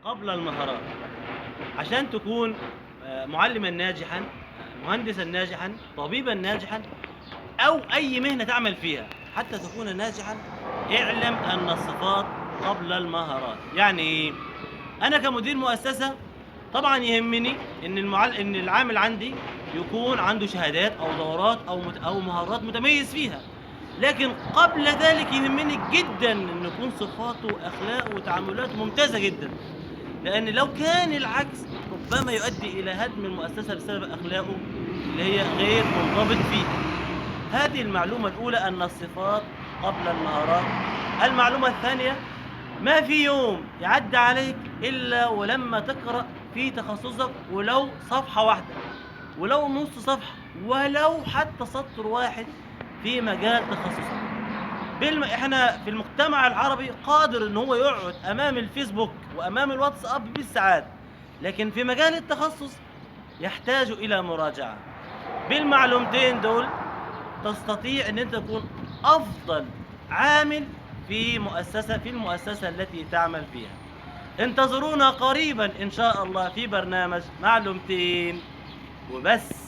قبل المهارات. عشان تكون معلمًا ناجحًا، مهندسًا ناجحًا، طبيبًا ناجحًا، أو أي مهنة تعمل فيها، حتى تكون ناجحًا، اعلم أن الصفات قبل المهارات. يعني إيه؟ أنا كمدير مؤسسة طبعًا يهمني إن العامل عندي يكون عنده شهادات أو دورات أو مهارات متميز فيها، لكن قبل ذلك يهمني جدًا إن يكون صفاته وأخلاقه وتعاملاته ممتازة جدًا. لأن لو كان العكس ربما يؤدي إلى هدم المؤسسة بسبب أخلاقه اللي هي غير منضبط فيها. هذه المعلومة الأولى أن الصفات قبل المهارات. المعلومة الثانية، ما في يوم يعدّي عليك إلا ولمّا تقرأ في تخصصك ولو صفحة واحدة، ولو نُص صفحة، ولو حتى سطر واحد في مجال تخصصك. إحنا في المجتمع العربي قادر إن هو يقعد أمام الفيسبوك وأمام الواتساب بالساعات، لكن في مجال التخصُّص يحتاج إلى مراجعة. بالمعلومتين دول تستطيع إن أنت تكون أفضل عامل في المؤسسة التي تعمل فيها. انتظرونا قريبًا إن شاء الله في برنامج معلومتين وبس.